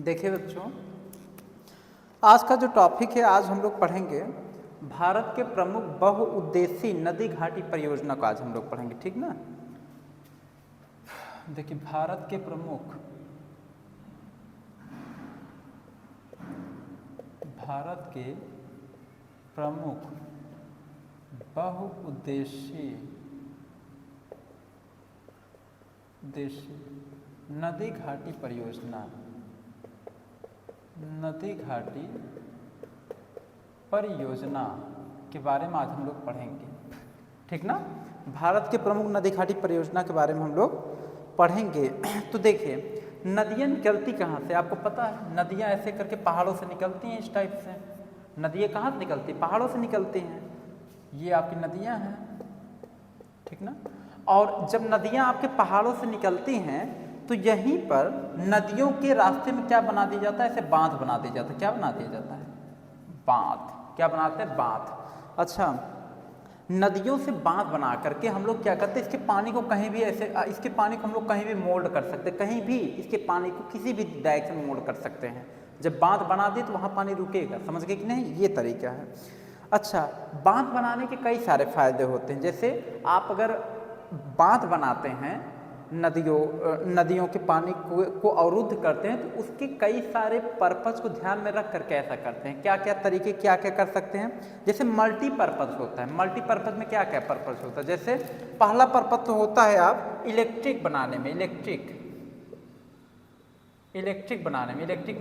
देखिए बच्चों, आज का जो टॉपिक है, आज हम लोग पढ़ेंगे भारत के प्रमुख बहुउद्देशीय नदी घाटी परियोजना को आज हम लोग पढ़ेंगे, ठीक ना। देखिए, भारत के प्रमुख बहुउद्देशीय नदी घाटी परियोजना के बारे में आज हम लोग पढ़ेंगे, ठीक ना। भारत के प्रमुख नदी घाटी परियोजना के बारे में हम लोग पढ़ेंगे। तो देखिए, नदियाँ निकलती कहाँ से, आपको पता है। नदियाँ ऐसे करके पहाड़ों से निकलती हैं, इस टाइप से। नदियाँ कहाँ से निकलती, पहाड़ों से निकलती हैं। ये आपकी नदियाँ हैं, ठीक ना। और जब नदियाँ आपके पहाड़ों से निकलती हैं तो यहीं पर नदियों के रास्ते में क्या बना दिया जाता है, ऐसे बांध बना दिया जाता है। क्या बना दिया जाता है, बांध। क्या बनाते हैं, बांध। अच्छा, नदियों से बांध बना करके हम लोग क्या करते हैं, इसके पानी को कहीं भी ऐसे, इसके पानी को हम लोग कहीं भी मोल्ड कर सकते हैं, कहीं भी इसके पानी को किसी भी डायरेक्शन में मोल्ड कर सकते हैं। जब बांध बना दिए तो वहाँ पानी रुकेगा, समझ गए कि नहीं, ये तरीका है। अच्छा, बांध बनाने के कई सारे फायदे होते हैं। जैसे आप अगर बांध बनाते हैं, नदियों के पानी को अवरुद्ध करते हैं, तो उसके कई सारे पर्पस को ध्यान में रख करके ऐसा करते हैं। क्या क्या तरीके, क्या क्या कर सकते हैं। जैसे मल्टीपर्पज होता है। मल्टीपर्पज में क्या क्या पर्पस होता है। जैसे पहला पर्पस तो होता है आप इलेक्ट्रिक बनाने में, इलेक्ट्रिक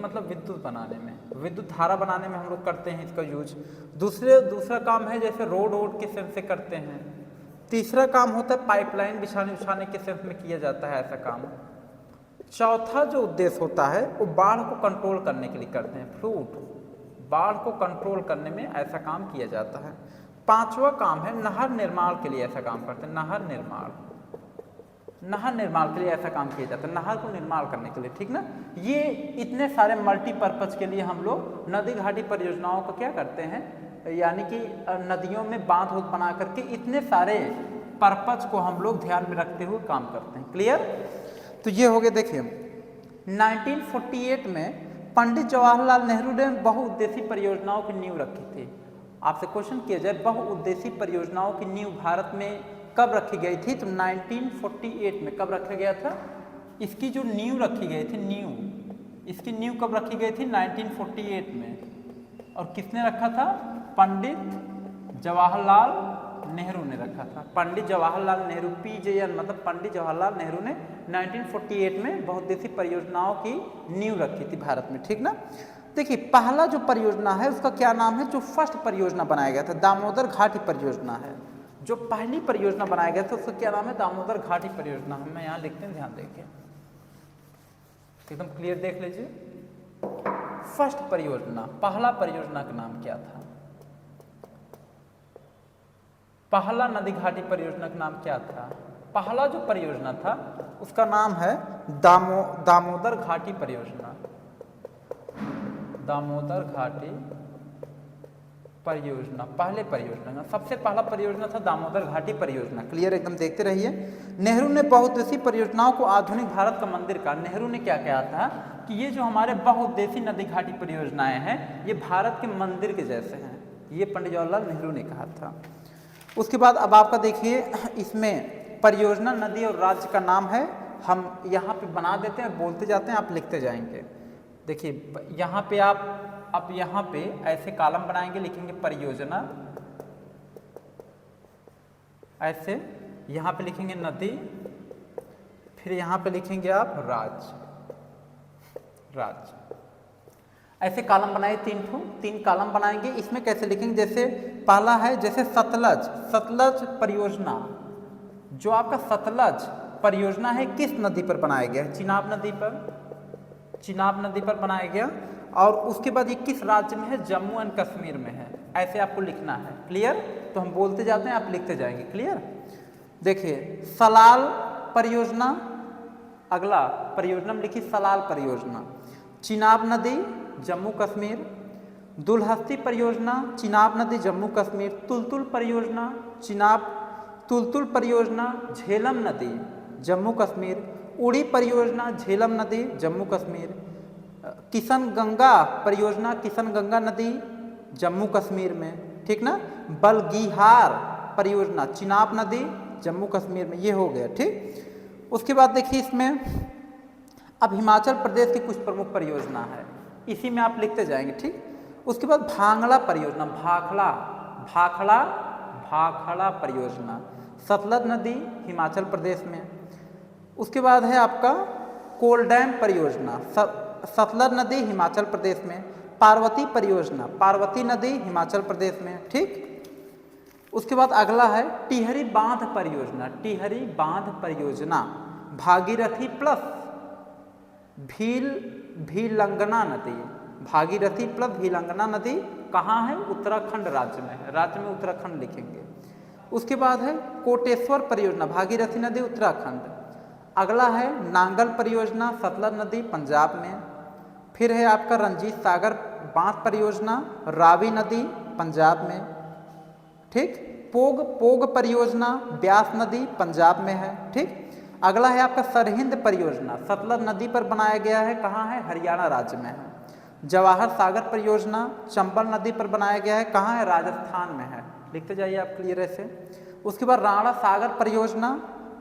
मतलब विद्युत बनाने में, विद्युत धारा बनाने में हम लोग करते हैं इसका यूज। दूसरा काम है जैसे रोड के सेंस से करते हैं। तीसरा काम होता है पाइपलाइन बिछाने के सेंस में किया जाता है ऐसा काम। चौथा जो उद्देश्य होता है वो बाढ़ को कंट्रोल करने के लिए करते हैं। बाढ़ को कंट्रोल करने में ऐसा काम किया जाता है। पांचवा काम है नहर निर्माण के लिए ऐसा काम करते हैं। नहर निर्माण के लिए ऐसा काम किया जाता है, नहर को निर्माण करने के लिए, ठीक ना। ये इतने सारे मल्टीपर्पज के लिए हम लोग नदी घाटी परियोजनाओं का क्या करते हैं, यानी कि नदियों में बांध बना करके इतने सारे पर्पज को हम लोग ध्यान में रखते हुए काम करते हैं। क्लियर। तो ये हो गया। देखिए, 1948 में पंडित जवाहरलाल नेहरू ने बहुउद्देशीय परियोजनाओं की नींव रखी थी। आपसे क्वेश्चन किया जाए, बहुउद्देशीय परियोजनाओं की नींव भारत में कब रखी गई थी, तो 1948 में कब रखा गया था। इसकी जो नींव रखी गई थी, इसकी नींव कब रखी गई थी, 1948 में। और किसने रखा था, पंडित जवाहरलाल नेहरू ने रखा था। पंडित जवाहरलाल नेहरू, PJN मतलब पंडित जवाहरलाल नेहरू ने 1948 में बहुउद्देशीय परियोजनाओं की नींव रखी थी भारत में, ठीक ना। देखिए, पहला जो परियोजना है उसका क्या नाम है, जो फर्स्ट परियोजना बनाया गया था, दामोदर घाटी परियोजना है। जो पहली परियोजना बनाया गया था उसका क्या नाम है, दामोदर घाटी परियोजना। हम यहाँ लिखते हैं, ध्यान देखिए, एकदम क्लियर देख लीजिए। फर्स्ट परियोजना, पहला परियोजना का नाम क्या था, पहला नदी घाटी परियोजना का नाम क्या था। पहला जो परियोजना था उसका नाम है दामोदर घाटी परियोजना। दामोदर घाटी परियोजना पहले परियोजना, सबसे पहला परियोजना था दामोदर घाटी परियोजना। क्लियर, एकदम देखते रहिए। नेहरू ने बहुउद्देशीय परियोजनाओं को आधुनिक भारत का मंदिर कहा। नेहरू ने क्या कहा था कि ये जो हमारे बहुउद्देशीय नदी घाटी परियोजनाएं हैं ये भारत के मंदिर के जैसे हैं। ये पंडित जवाहरलाल नेहरू ने कहा था। उसके बाद अब आपका देखिए, इसमें परियोजना, नदी और राज्य का नाम है। हम यहाँ पे बना देते हैं, बोलते जाते हैं, आप लिखते जाएंगे। देखिए, यहाँ पे आप यहाँ पे ऐसे कॉलम बनाएंगे, लिखेंगे परियोजना, ऐसे यहाँ पे लिखेंगे नदी, फिर यहाँ पे लिखेंगे आप राज्य। ऐसे कॉलम बनाए, तीन कॉलम बनाएंगे। इसमें कैसे लिखेंगे, जैसे पहला है जैसे सतलज परियोजना। जो आपका सतलज परियोजना है किस नदी पर बनाया गया है, चिनाब नदी पर बनाया गया। और उसके बाद ये किस राज्य में है, जम्मू एंड कश्मीर में है। ऐसे आपको लिखना है। क्लियर। तो हम बोलते जाते हैं, आप लिखते जाएंगे। क्लियर। देखिए, सलाल परियोजना, अगला परियोजना में लिखिए सलाल परियोजना। चिनाब नदी, जम्मू कश्मीर। दुलहस्ती परियोजना, चिनाब नदी, जम्मू कश्मीर। तुलतुल परियोजना, झेलम नदी, जम्मू कश्मीर। उड़ी परियोजना, झेलम नदी, जम्मू कश्मीर। किशन गंगा परियोजना, किशन गंगा नदी जम्मू कश्मीर में, ठीक ना। बलगीहार परियोजना चिनाब नदी जम्मू कश्मीर में, ये हो गया, ठीक। उसके बाद देखिए इसमें अब हिमाचल प्रदेश की कुछ प्रमुख परियोजना है, इसी में आप लिखते जाएंगे, ठीक। उसके बाद भांगड़ा परियोजना, भाखड़ा भाखड़ा भाखड़ा परियोजना सतलज नदी हिमाचल प्रदेश में। उसके बाद है आपका कोलडैम परियोजना सतलज नदी हिमाचल प्रदेश में। पार्वती परियोजना पार्वती नदी हिमाचल प्रदेश में, ठीक। उसके बाद अगला है टिहरी बांध परियोजना, टिहरी बांध परियोजना भागीरथी प्लस भीलंगना नदी, भागीरथी प्लस भीलंगना नदी कहाँ है? उत्तराखंड राज्य में है, राज्य में उत्तराखंड लिखेंगे। उसके बाद है कोटेश्वर परियोजना भागीरथी नदी उत्तराखंड। अगला है नांगल परियोजना सतलज नदी पंजाब में। फिर है आपका रंजीत सागर बांध परियोजना रावी नदी पंजाब में, ठीक। पोग परियोजना ब्यास नदी पंजाब में है, ठीक। अगला है आपका सरहिंद परियोजना सतलज नदी पर बनाया गया है, कहाँ है? हरियाणा राज्य में है। जवाहर सागर परियोजना चंबल नदी पर बनाया गया है, कहाँ है? राजस्थान में है, लिखते जाइए आप क्लियर ऐसे। उसके बाद राणा सागर परियोजना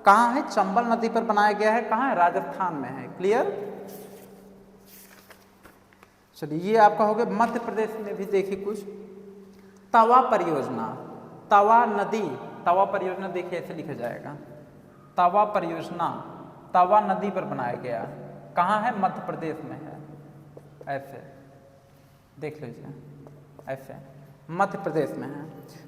कहाँ है? चंबल नदी पर बनाया गया है, कहाँ है? राजस्थान में है, क्लियर। चलिए ये आपका हो गया। मध्य प्रदेश में भी देखिए कुछ तवा परियोजना, तवा नदी, तवा परियोजना देखिए ऐसे लिखा जाएगा, तवा परियोजना तवा नदी पर बनाया गया, कहाँ है? मध्य प्रदेश में है, ऐसे देख लीजिए, ऐसे मध्य प्रदेश में है।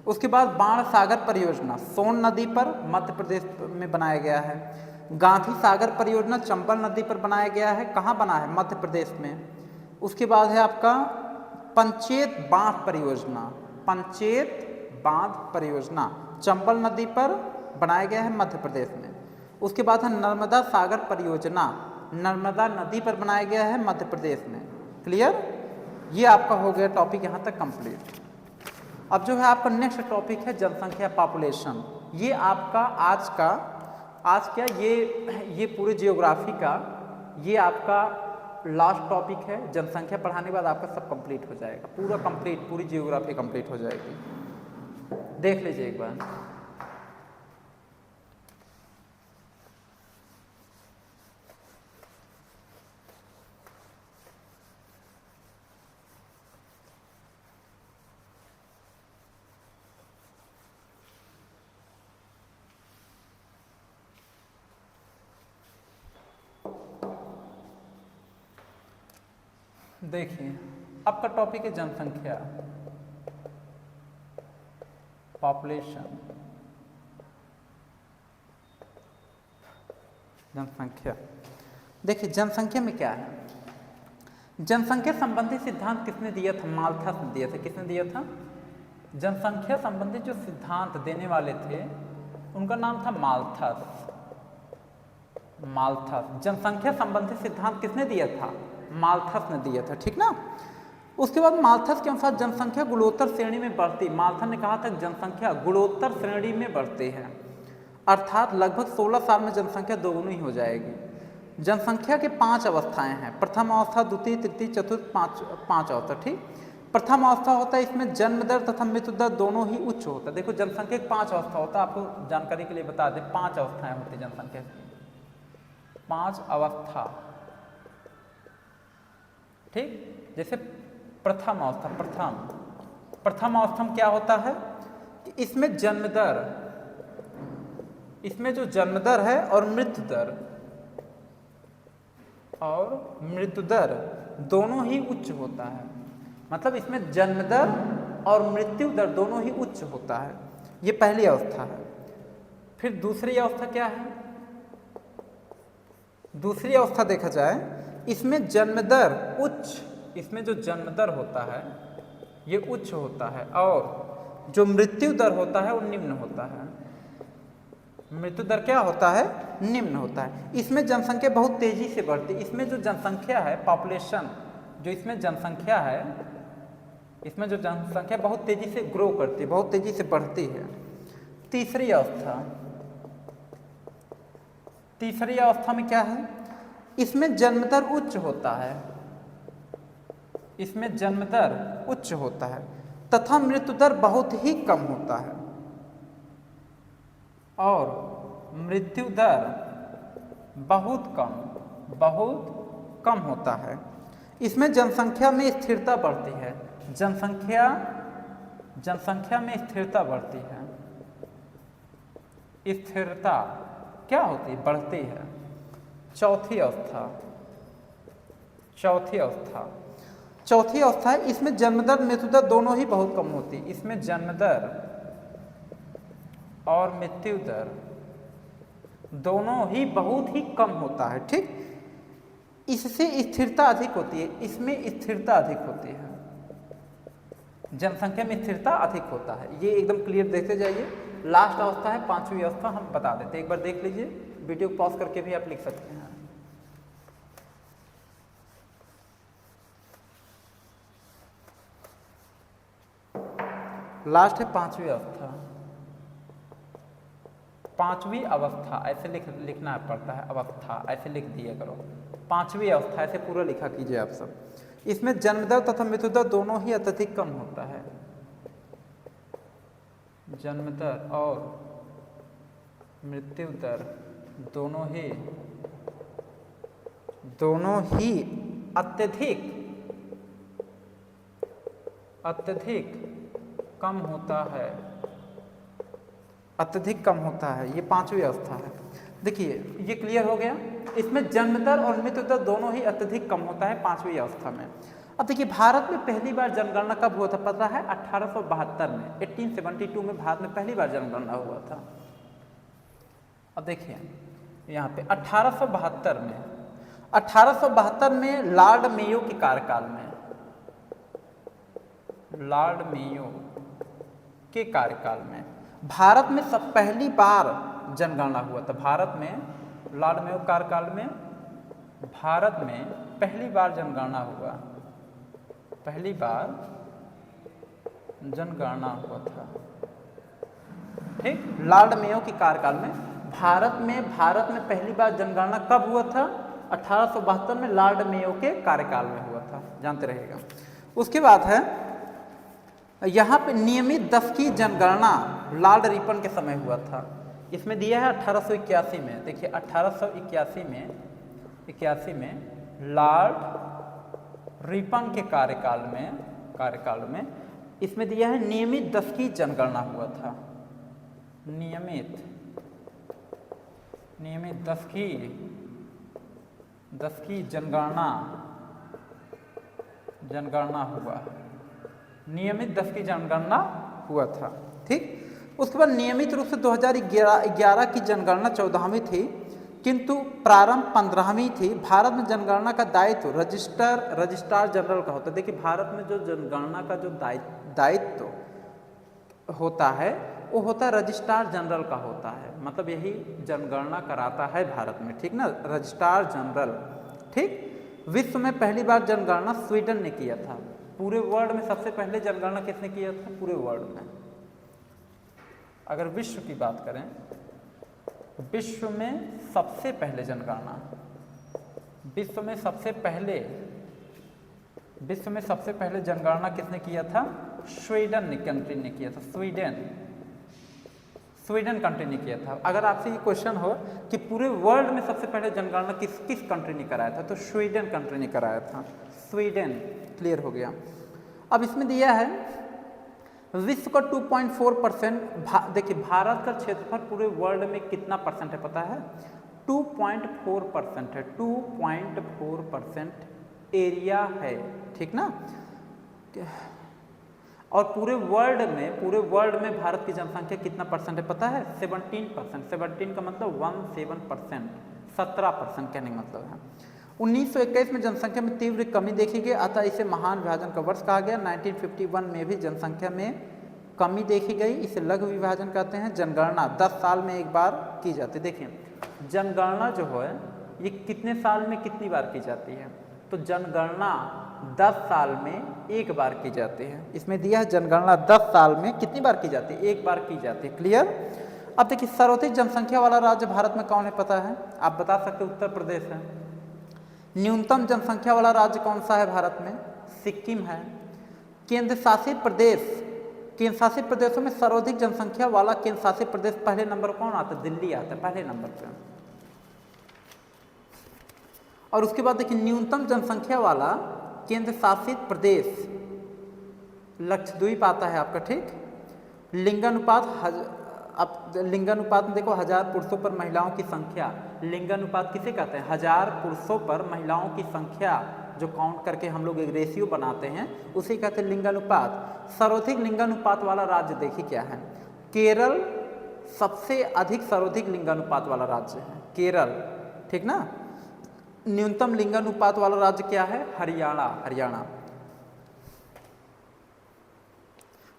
उसके बाद बाण सागर परियोजना सोन नदी पर मध्य प्रदेश में बनाया गया है। गांधी सागर परियोजना चंबल नदी पर बनाया गया है, कहाँ बना है? मध्य प्रदेश में। उसके बाद है आपका पंचेत बांध परियोजना, पंचेत बांध परियोजना चंबल नदी पर बनाया गया है, मध्य प्रदेश में। उसके बाद है नर्मदा सागर परियोजना, नर्मदा नदी पर बनाया गया है, मध्य प्रदेश में, क्लियर। ये आपका हो गया टॉपिक यहाँ तक कंप्लीट। अब जो है आपका नेक्स्ट टॉपिक है जनसंख्या पॉपुलेशन। ये आपका आज क्या ये पूरे जियोग्राफी का ये आपका लास्ट टॉपिक है। जनसंख्या पढ़ाने के बाद आपका सब कंप्लीट हो जाएगा, पूरा कंप्लीट, पूरी जियोग्राफी कंप्लीट हो जाएगी। देख लीजिए एक बार। देखिए आपका टॉपिक है जनसंख्या पॉपुलेशन, जनसंख्या। देखिए जनसंख्या में क्या है? जनसंख्या संबंधी सिद्धांत किसने दिया था? माल्थस ने दिया था। किसने दिया था? जनसंख्या संबंधी जो सिद्धांत देने वाले थे उनका नाम था माल्थस। माल्थस जनसंख्या संबंधी सिद्धांत किसने दिया था? माल्थस ने दिया था, ठीक ना। उसके बाद माल्थस के अनुसार जनसंख्या गुणोत्तर श्रेणी में बढ़ती। माल्थस ने कहा था कि जनसंख्या गुणोत्तर श्रेणी में बढ़ती है, अर्थात लगभग 16 साल में जनसंख्या दोगुनी हो जाएगी। जनसंख्या के 5 अवस्थाएं हैं, प्रथम अवस्था, द्वितीय, तृतीय, चतुर्थ, पाँच अवस्था, ठीक। प्रथम अवस्था होता है, इसमें जन्म दर तथा मृत्यु दर दोनों ही उच्च होता है। देखो जनसंख्या के 5 अवस्था होता है, आपको जानकारी के लिए बता दें 5 अवस्थाएं होती जनसंख्या की, 5 अवस्था, ठीक। जैसे प्रथम अवस्था, प्रथम अवस्था में क्या होता है कि इसमें जन्म दर, इसमें जो जन्म दर है और मृत्यु दर दोनों ही उच्च होता है। मतलब इसमें जन्म दर और मृत्यु दर दोनों ही उच्च होता है। ये पहली अवस्था है। फिर दूसरी अवस्था क्या है? दूसरी अवस्था देखा जाए, इसमें जन्म दर उच्च, इसमें जो जन्म दर होता है ये उच्च होता है और जो मृत्यु दर होता है वो निम्न होता है। मृत्यु दर क्या होता है? निम्न होता है। इसमें जनसंख्या बहुत तेजी से बढ़ती है। इसमें जो जनसंख्या है, पॉपुलेशन, जो इसमें जनसंख्या है, इसमें जो जनसंख्या बहुत तेजी से ग्रो करती है, बहुत तेजी से बढ़ती है। तीसरी अवस्था, तीसरी अवस्था में क्या है? इसमें जन्म दर उच्च होता है, इसमें जन्म दर उच्च होता है तथा मृत्यु दर बहुत ही कम होता है और मृत्यु दर बहुत कम होता है। इसमें जनसंख्या में स्थिरता बढ़ती है, जनसंख्या में स्थिरता बढ़ती है। स्थिरता क्या होती है? बढ़ती है। चौथी अवस्था है, इसमें जन्मदर मृत्यु दर दोनों ही बहुत कम होती है। इसमें जन्मदर और मृत्यु दर दोनों ही बहुत ही कम होता है। ठीक, इससे स्थिरता अधिक होती है, इसमें स्थिरता अधिक होती है, जनसंख्या में स्थिरता अधिक होता है। ये एकदम क्लियर देखते जाइए। लास्ट अवस्था है पांचवी अवस्था, हम बता देते हैं, एक बार देख लीजिए, वीडियो को पॉज करके भी आप लिख सकते हैं। लास्ट है पांचवी अवस्था। पांचवी अवस्था ऐसे लिखना पड़ता है, अवस्था ऐसे लिख दिया करो। पांचवी अवस्था ऐसे पूरा लिखा कीजिए आप सब। इसमें जन्मदर तथा मृत्यु दर दोनों ही अत्यधिक कम होता है। जन्मदर और मृत्यु दर दोनों ही अत्यधिक कम होता है, अत्यधिक कम होता है। ये पांचवी अवस्था है। देखिए ये क्लियर हो गया। इसमें जन्मदर और मृत्यु दर दोनों ही अत्यधिक कम होता है पांचवी अवस्था में। अब देखिए भारत में पहली बार जनगणना कब हुआ था पता है? 1872 में, 1872 में भारत में पहली बार जनगणना हुआ था। अब देखिए यहाँ पे 1872 में लॉर्ड मेयो के कार्यकाल में, लॉर्ड मेयो के कार्यकाल में भारत में सब पहली बार जनगणना हुआ था। भारत में लॉर्ड मेयो कार्यकाल में भारत में पहली बार जनगणना हुआ, पहली बार जनगणना हुआ था। ठीक, लॉर्ड मेयो के कार्यकाल में भारत में पहली बार जनगणना कब हुआ था? 1872 में लॉर्ड मेयो के कार्यकाल में हुआ था, जानते रहिएगा। उसके बाद है यहाँ पे नियमित 10 की जनगणना लॉर्ड रिपन के समय हुआ था। इसमें दिया है 1881 में। देखिए 1881 में लॉर्ड रिपन के कार्यकाल में इसमें दिया है नियमित 10 की जनगणना हुआ था। नियमित 10 की जनगणना हुआ, नियमित 10 की जनगणना हुआ था। ठीक, उसके बाद नियमित रूप से 2011 की जनगणना 14वीं थी, किंतु प्रारंभ 15वीं थी। भारत में जनगणना का दायित्व रजिस्ट्रार जनरल का होता है। देखिए भारत में जो जनगणना का जो दायित्व होता है वो होता है रजिस्ट्रार जनरल का होता है, मतलब यही जनगणना कराता है भारत में। ठीक ना, रजिस्ट्रार जनरल। ठीक, विश्व में पहली बार जनगणना स्वीडन ने किया था। पूरे वर्ल्ड में सबसे पहले जनगणना किसने किया था? पूरे वर्ल्ड में अगर विश्व की बात करें, विश्व में सबसे पहले जनगणना, विश्व में सबसे पहले जनगणना किसने किया था? स्वीडन कंट्री ने किया था। स्वीडन कंट्री ने किया था। अगर आपसे ये क्वेश्चन हो कि पूरे वर्ल्ड में सबसे पहले जनगणना किस कंट्री ने कराया था, तो स्वीडन कंट्री ने कराया था। स्वीडन, क्लियर हो गया। अब इसमें दिया है विश्व का 2.4%। देखिए भारत का क्षेत्रफल पूरे वर्ल्ड में कितना परसेंट है पता है? 2.4% है। 2.4% एरिया है। ठीक ना, और पूरे वर्ल्ड में भारत की जनसंख्या कितना परसेंट है पता है? 17%। 17 का मतलब 17%, 17% कहने का मतलब है। 1921 में जनसंख्या में तीव्र कमी देखी गई, अतः इसे महान विभाजन का वर्ष कहा गया। 1951 में भी जनसंख्या में कमी देखी गई, इसे लघु विभाजन कहते हैं। जनगणना 10 साल में एक बार की जाती है। देखिए जनगणना जो है ये कितने साल में कितनी बार की जाती है? तो जनगणना 10 साल में एक बार की जाती है। इसमें दिया है जनगणना 10 साल में कितनी बार की जाती है? एक बार की जाती है। क्लियर। अब देखिए सर्वाधिक जनसंख्या वाला राज्य भारत में कौन है पता है? आप बता सकते उत्तर प्रदेश है। न्यूनतम जनसंख्या वाला राज्य कौन सा है भारत में? सिक्किम है। केंद्र शासित प्रदेशों में सर्वाधिक जनसंख्या वाला केंद्र शासित प्रदेश पहले नंबर कौन आता है? दिल्ली आता है पहले नंबर पे। और उसके बाद देखिए न्यूनतम जनसंख्या वाला केंद्र शासित प्रदेश लक्षद्वीप आता है आपका, ठीक। लिंगानुपात अब लिंगानुपात में देखो 1000 पुरुषों पर महिलाओं की संख्या, लिंगानुपात किसे कहते हैं? 1000 पुरुषों पर महिलाओं की संख्या जो काउंट करके हम लोग एक रेशियो बनाते हैं उसे कहते हैं लिंगानुपात। सर्वाधिक लिंगानुपात वाला राज्य देखिए क्या है? केरल सबसे अधिक सर्वाधिक लिंगानुपात वाला राज्य है केरल, ठीक ना। न्यूनतम लिंगानुपात वाला राज्य क्या है? हरियाणा।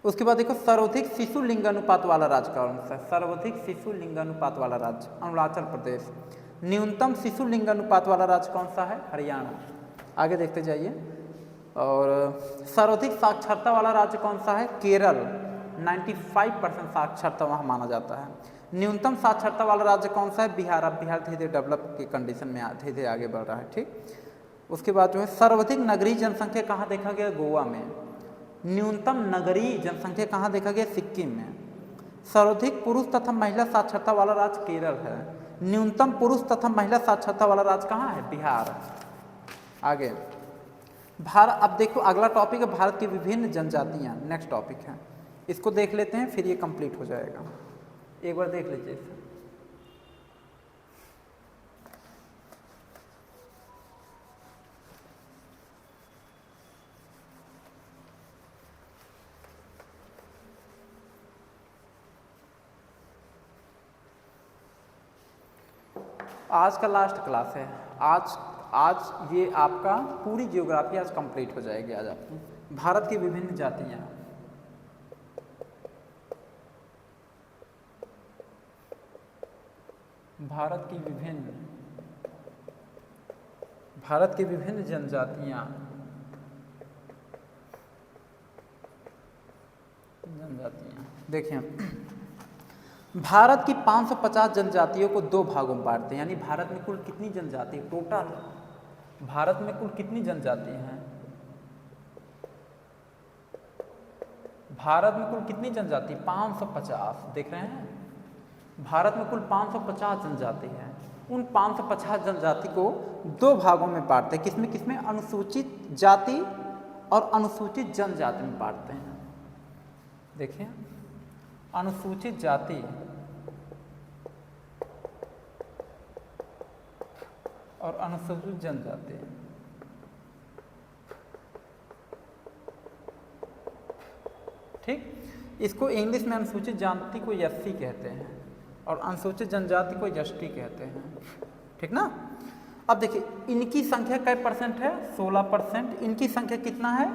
उसके बाद देखो सर्वाधिक शिशु लिंगानुपात वाला राज्य कौन सा है? सर्वाधिक शिशु लिंगानुपात वाला राज्य अरुणाचल प्रदेश। न्यूनतम शिशु लिंगानुपात वाला राज्य कौन सा है? हरियाणा। आगे देखते जाइए। और सर्वाधिक साक्षरता वाला राज्य कौन सा है? केरल। 95% साक्षरता वहाँ माना जाता है। न्यूनतम साक्षरता वाला राज्य कौन सा है? बिहार। अब बिहार धीरे धीरे डेवलप की कंडीशन में धीरे धीरे आगे बढ़ रहा है, ठीक। उसके बाद जो है सर्वाधिक नगरीय जनसंख्या कहाँ देखा गया? गोवा में। न्यूनतम नगरीय जनसंख्या कहाँ देखा गया? सिक्किम में। सर्वाधिक पुरुष तथा महिला साक्षरता वाला राज्य केरल है। न्यूनतम पुरुष तथा महिला साक्षरता वाला राज्य कहाँ है? बिहार। आगे भारत, अब देखो अगला टॉपिक है भारत की विभिन्न जनजातियाँ, नेक्स्ट टॉपिक है, इसको देख लेते हैं फिर ये कंप्लीट हो जाएगा। एक बार देख लीजिए इसे। आज का लास्ट क्लास है। आज ये आपका पूरी जियोग्राफी आज कंप्लीट हो जाएगी। आज आपकी भारत की विभिन्न जातियाँ, भारत की विभिन्न जनजातियाँ देखिए भारत की 550 जनजातियों को दो भागों में बांटते हैं। यानी भारत में कुल कितनी जनजाति टोटल? भारत में कुल कितनी जनजाति हैं? भारत में कुल कितनी जनजाति? 550। देख रहे हैं भारत में कुल 550 जनजाति है। उन 550 जनजाति को दो भागों में बांटते हैं। किसमें किसमें? अनुसूचित जाति और अनुसूचित जनजाति में बांटते हैं। देखिए अनुसूचित जाति और अनुसूचित जनजाति। ठीक, इसको इंग्लिश में अनुसूचित जाति को एससी कहते हैं और अनुसूचित जनजाति को एसटी कहते हैं, ठीक ना। अब देखिए इनकी संख्या कै परसेंट है? 16%। इनकी संख्या कितना है?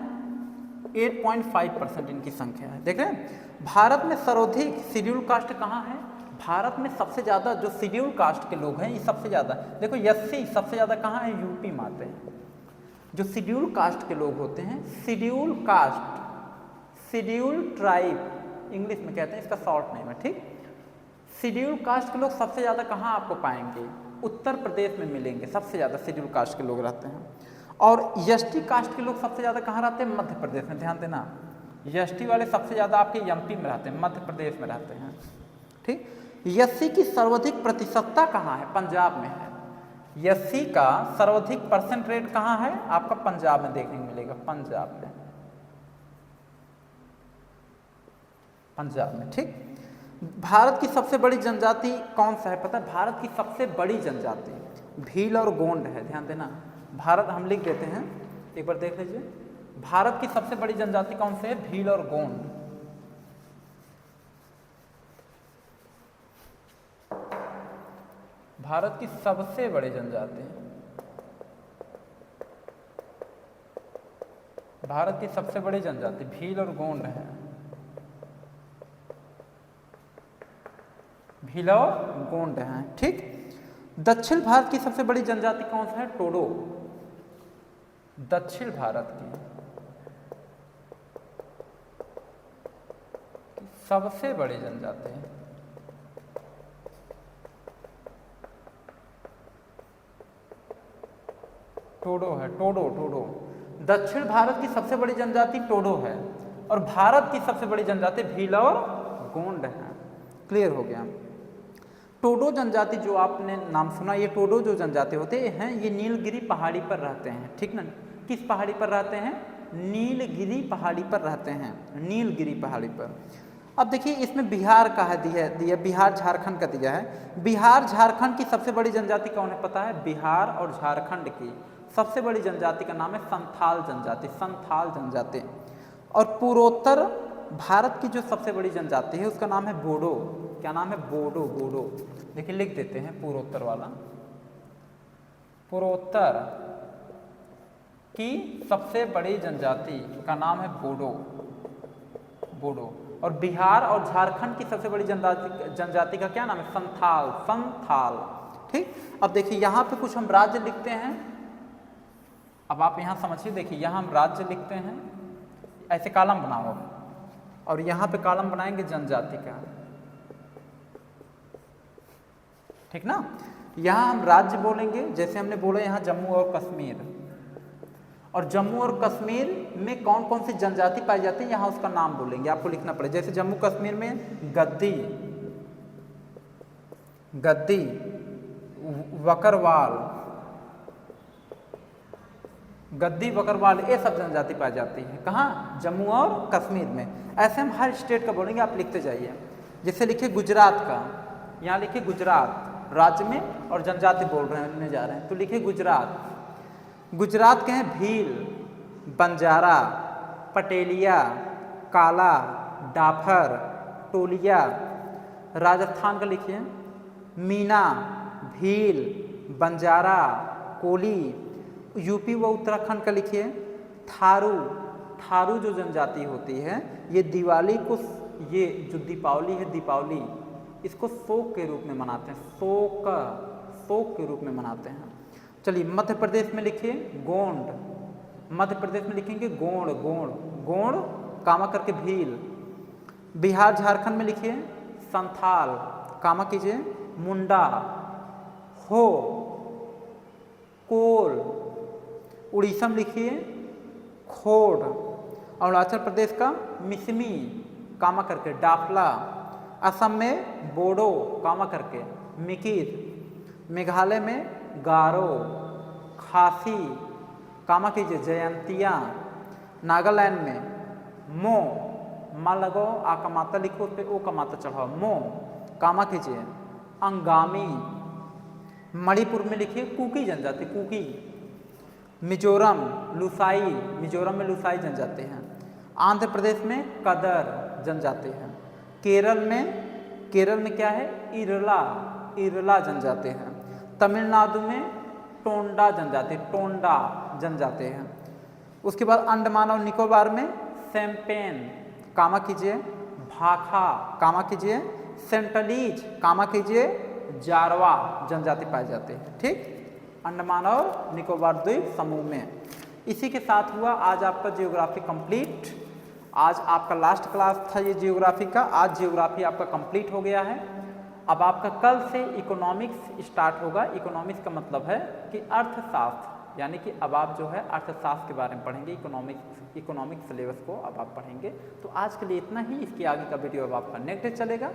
8.5% इनकी संख्या है। देख रहे हैं भारत में सर्वाधिक शेड्यूल कास्ट कहाँ है? भारत में सबसे ज़्यादा जो शेड्यूल कास्ट के लोग हैं ये सबसे ज़्यादा, देखो एससी सबसे ज़्यादा कहाँ है? यूपी में आते हैं। जो शेड्यूल कास्ट के लोग होते हैं, schedule caste, schedule tribe English में कहते हैं, इसका शॉर्ट नेम है, ठीक। शेड्यूल कास्ट के लोग सबसे ज़्यादा कहाँ आपको पाएंगे? उत्तर प्रदेश में मिलेंगे, सबसे ज़्यादा शेड्यूल कास्ट के लोग रहते हैं। और एसटी कास्ट के लोग सबसे ज़्यादा कहाँ रहते हैं? मध्य प्रदेश में। ध्यान देना एसटी वाले सबसे ज़्यादा आपके एमपी में रहते हैं, मध्य प्रदेश में रहते हैं, ठीक। एससी की सर्वाधिक प्रतिशतता कहाँ है? पंजाब में है। एससी का सर्वाधिक परसेंट रेट कहाँ है? आपका पंजाब में देखने को मिलेगा, पंजाब में, ठीक। भारत की सबसे बड़ी जनजाति कौन सा है? पता है भारत की सबसे बड़ी जनजाति भील और गोंड है। ध्यान देना भारत, हम लिख देते हैं, एक बार देख लीजिए। भारत की सबसे बड़ी जनजाति कौन सी है? भील और गोंड। भारत की सबसे बड़ी जनजाति, भारत की सबसे बड़ी जनजाति भील और गोंड है। भील और गोंड है, ठीक। दक्षिण भारत की सबसे बड़ी जनजाति कौन सा है? टोडो। दक्षिण भारत की सबसे बड़ी जनजाति टोडो है। टोडो दक्षिण भारत की सबसे बड़ी जनजाति टोडो है और भारत की सबसे बड़ी जनजाति भील और गोंड है। क्लियर हो गया। टोडो जनजाति जो आपने नाम सुना, ये टोडो जो जनजाति होते हैं ये नीलगिरी पहाड़ी पर रहते हैं, ठीक ना। किस पहाड़ी पर रहते हैं? नीलगिरी पहाड़ी पर रहते हैं, नीलगिरी पहाड़ी पर। अब देखिए इसमें बिहार का है दिया बिहार झारखंड का दिया है। बिहार झारखंड की सबसे बड़ी जनजाति कौन है पता है? बिहार और झारखंड की सबसे बड़ी जनजाति का नाम है संथाल जनजाति, संथाल जनजाति। और पूर्वोत्तर भारत की जो सबसे बड़ी जनजाति है उसका नाम है बोडो। क्या नाम है? बोडो, बोडो। देखिए लिख देते हैं पूर्वोत्तर वाला। पूर्वोत्तर की सबसे बड़ी जनजाति का नाम है बोडो, बोडो। और बिहार और झारखंड की सबसे बड़ी जनजाति का क्या नाम है? संथाल, संथाल। ठीक। अब देखिए यहाँ पे कुछ हम राज्य लिखते हैं। अब आप यहाँ समझिए, देखिए यहाँ हम राज्य लिखते हैं, ऐसे कॉलम बनाओ और यहाँ पे कॉलम बनाएंगे जनजाति का, ठीक ना। यहाँ हम राज्य बोलेंगे, जैसे हमने बोला यहाँ जम्मू और कश्मीर, और जम्मू और कश्मीर में कौन कौन सी जनजाति पाई जाती है यहाँ उसका नाम बोलेंगे, आपको लिखना पड़ेगा। जैसे जम्मू कश्मीर में गद्दी, गद्दी, वकरवाल, गद्दी, बकरवाल, ये सब जनजाति पाई जाती है। कहाँ? जम्मू और कश्मीर में। ऐसे हम हर स्टेट का बोलेंगे, आप लिखते जाइए। जैसे लिखिए गुजरात का, यहाँ लिखिए गुजरात राज्य में और जनजाति बोल रहे हैं जा रहे हैं तो लिखिए गुजरात। गुजरात के हैं भील, बंजारा, पटेलिया, काला, डाफर, टोलिया। राजस्थान का लिखिए मीना, भील, बंजारा, कोली। यूपी व उत्तराखंड का लिखिए थारू। थारू जो जनजाति होती है ये दिवाली को, ये जो दीपावली है, दीपावली इसको शोक के रूप में मनाते हैं, शोक, शोक के रूप में मनाते हैं। चलिए मध्य प्रदेश में लिखिए गोंड, मध्य प्रदेश में लिखेंगे गोंड, गोंड, गोंड कामा करके भील। बिहार झारखंड में लिखिए संथाल, कामा कीजिए मुंडा, हो, कोल। उड़ीसा में लिखिए खोड़। अरुणाचल प्रदेश का मिसमी, कामा करके डाफला। असम में बोडो, कामा करके मिकिर। मेघालय में गारो, खासी, कामा कीजिए जयंतिया। नागालैंड में मो, मा लगाओ, आ का मात्रा लिखो, उस पर ओ का मात्रा चढ़ाओ, मो, कामा कीजिए अंगामी। मणिपुर में लिखिए कुकी जनजाति, कुकी। मिजोरम लुसाई, मिजोरम में लुसाई जनजाति हैं। आंध्र प्रदेश में कदर जनजाति हैं। केरल में क्या है? इरला, इरला जनजाति हैं। तमिलनाडु में टोंडा जनजाति, टोंडा जनजाति हैं। उसके बाद अंडमान और निकोबार में सैम्पेन, कामा कीजिए भाखा, कामा कीजिए सेंटलीज, कामा कीजिए जारवा जनजाति पाई जाती है। ठीक, अंडमान और निकोबार द्वीप समूह में। इसी के साथ हुआ आज आपका जियोग्राफी कंप्लीट। आज आपका लास्ट क्लास था ये जियोग्राफी का। आज जियोग्राफी आपका कंप्लीट हो गया है। अब आपका कल से इकोनॉमिक्स स्टार्ट होगा। इकोनॉमिक्स का मतलब है कि अर्थशास्त्र, यानी कि अब आप जो है अर्थशास्त्र के बारे में पढ़ेंगे। इकोनॉमिक्स सिलेबस को अब आप पढ़ेंगे। तो आज के लिए इतना ही। इसके आगे का वीडियो अब आपका नेक्स्ट डे चलेगा।